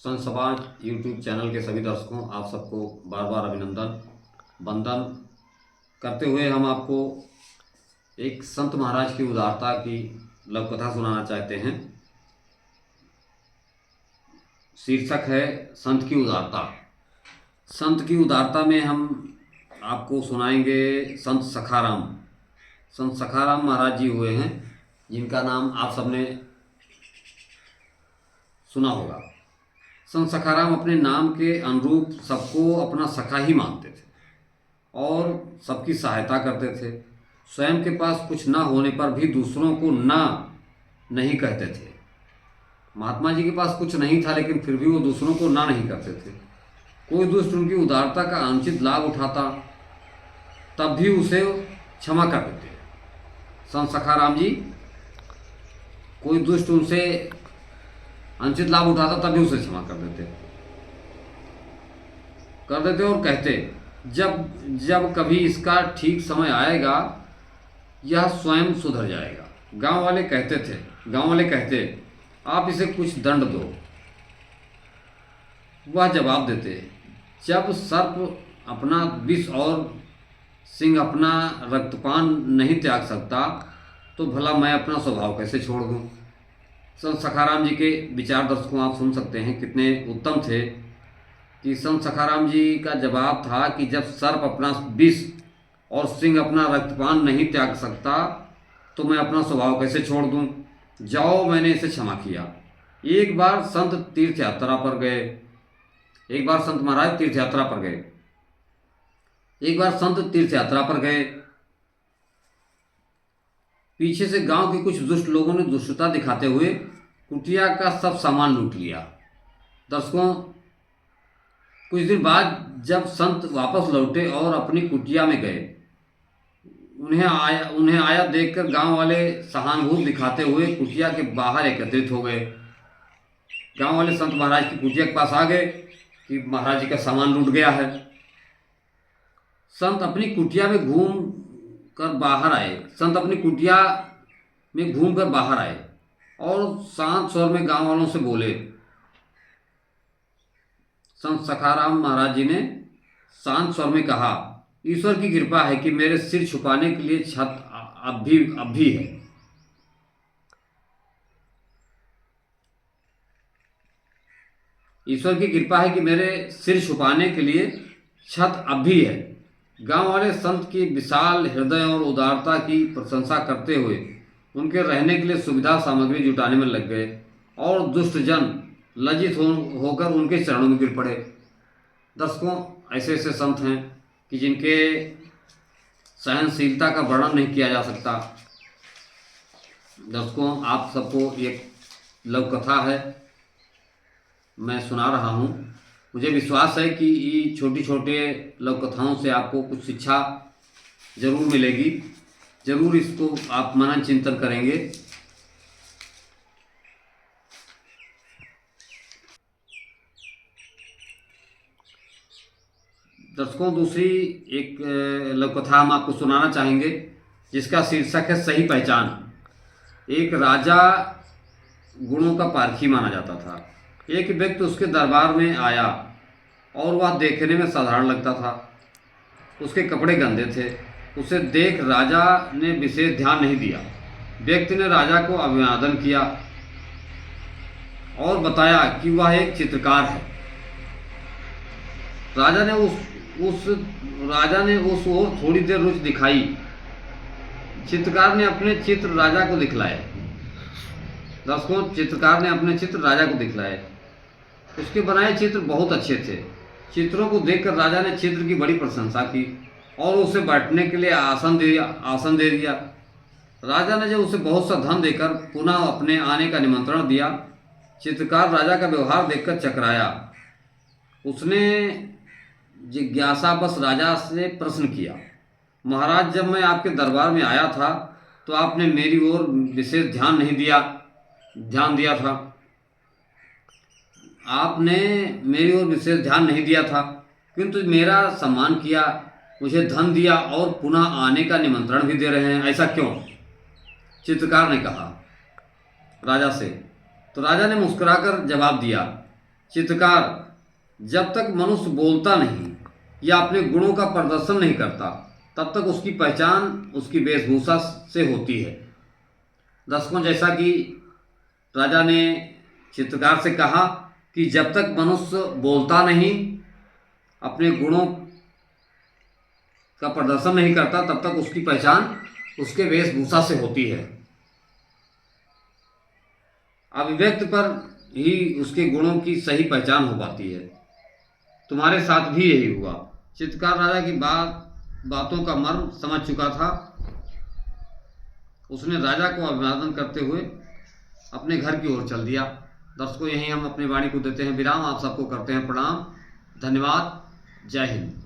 संत समाज YouTube channel के सभी दर्शकों, आप सबको बार बार अभिनंदन वंदन करते हुए हम आपको एक संत महाराज की उदारता की लव कथा सुनाना चाहते हैं। शीर्षक है संत की उदारता। संत की उदारता में हम आपको सुनाएंगे संत सखाराम। संत सखाराम महाराज जी हुए हैं, जिनका नाम आप सबने सुना होगा। संत सखाराम अपने नाम के अनुरूप सबको अपना सखा ही मानते थे और सबकी सहायता करते थे। स्वयं के पास कुछ ना होने पर भी दूसरों को ना नहीं कहते थे। महात्मा जी के पास कुछ नहीं था, लेकिन फिर भी वो दूसरों को ना नहीं करते थे। कोई दुष्ट उनकी उदारता का अनुचित लाभ उठाता तब भी उसे क्षमा कर देते। संत सखाराम जी, कोई दुष्ट उनसे अनुचित लाभ उठाता तब भी उसे क्षमा कर देते और कहते, जब जब कभी इसका ठीक समय आएगा यह स्वयं सुधर जाएगा। गांव वाले कहते आप इसे कुछ दंड दो। वह जवाब देते, जब सर्प अपना विष और सिंह अपना रक्तपान नहीं त्याग सकता तो भला मैं अपना स्वभाव कैसे छोड़ दूं। संत सखाराम जी के विचार दर्शकों आप सुन सकते हैं, कितने उत्तम थे। कि संत सखाराम जी का जवाब था कि जब सर्प अपना विष और सिंह अपना रक्तपान नहीं त्याग सकता तो मैं अपना स्वभाव कैसे छोड़ दूं। जाओ, मैंने इसे क्षमा किया। एक बार संत महाराज तीर्थ यात्रा पर गए। पीछे से गांव के कुछ दुष्ट लोगों ने दुष्टता दिखाते हुए कुटिया का सब सामान लूट लिया। दर्शकों, कुछ दिन बाद जब संत वापस लौटे और अपनी कुटिया में गए, उन्हें आया देखकर गांव वाले सहानुभूति दिखाते हुए कुटिया के बाहर एकत्रित हो गए। गांव वाले संत महाराज की कुटिया के पास आ गए कि महाराज जी का सामान लूट गया है। संत अपनी कुटिया में घूम कर बाहर आए और शांत स्वर में गांव वालों से बोले। संत सखाराम महाराज जी ने शांत स्वर में कहा, ईश्वर की कृपा है कि मेरे सिर छुपाने के लिए छत अब भी है। ईश्वर की कृपा है कि मेरे सिर छुपाने के लिए छत अब भी है। गांव वाले संत की विशाल हृदय और उदारता की प्रशंसा करते हुए उनके रहने के लिए सुविधा सामग्री जुटाने में लग गए और दुष्ट जन लज्जित होकर उनके चरणों में गिर पड़े। दर्शकों, ऐसे ऐसे संत हैं कि जिनके सहनशीलता का वर्णन नहीं किया जा सकता। दर्शकों, आप सबको एक लव कथा है, मैं सुना रहा हूँ। मुझे विश्वास है कि ये छोटी छोटे लव कथाओं से आपको कुछ शिक्षा जरूर मिलेगी। जरूर इसको आप मनन चिंतन करेंगे। दर्शकों, दूसरी एक लव कथा हम आपको सुनाना चाहेंगे, जिसका शीर्षक है सही पहचान। एक राजा गुणों का पारखी माना जाता था। एक व्यक्ति उसके दरबार में आया और वह देखने में साधारण लगता था। उसके कपड़े गंदे थे। उसे देख राजा ने विशेष ध्यान नहीं दिया। व्यक्ति ने राजा को अभिवादन किया और बताया कि वह एक चित्रकार है। राजा ने उस ओर थोड़ी देर रुचि दिखाई। चित्रकार ने अपने चित्र राजा को दिखलाए। दर्शकों, चित्रकार ने अपने चित्र राजा को दिखलाए। उसके बनाए चित्र बहुत अच्छे थे। चित्रों को देखकर राजा ने चित्र की बड़ी प्रशंसा की और उसे बैठने के लिए आसन दे दिया। राजा ने जब उसे बहुत सा धन देकर पुनः अपने आने का निमंत्रण दिया, चित्रकार राजा का व्यवहार देखकर चकराया। उसने जिज्ञासावश राजा से प्रश्न किया, महाराज, जब मैं आपके दरबार में आया था तो आपने मेरी ओर विशेष ध्यान दिया था। आपने मेरी ओर विशेष ध्यान नहीं दिया था, किंतु मेरा सम्मान किया, मुझे धन दिया और पुनः आने का निमंत्रण भी दे रहे हैं, ऐसा क्यों? चित्रकार ने कहा राजा से। तो राजा ने मुस्कुराकर जवाब दिया, चित्रकार जब तक मनुष्य बोलता नहीं या अपने गुणों का प्रदर्शन नहीं करता तब तक उसकी पहचान उसकी वेशभूषा से होती है। दर्शकों, जैसा कि राजा ने चित्रकार से कहा कि जब तक मनुष्य बोलता नहीं, अपने गुणों का प्रदर्शन नहीं करता, तब तक उसकी पहचान उसके वेशभूषा से होती है। अभिव्यक्ति पर ही उसके गुणों की सही पहचान हो पाती है। तुम्हारे साथ भी यही हुआ। चित्रकार राजा की बातों का मर्म समझ चुका था। उसने राजा को अभिवादन करते हुए अपने घर की ओर चल दिया। दर्शकों, यहीं हम अपनी वाणी को देते हैं विराम। आप सबको करते हैं प्रणाम। धन्यवाद। जय हिंद।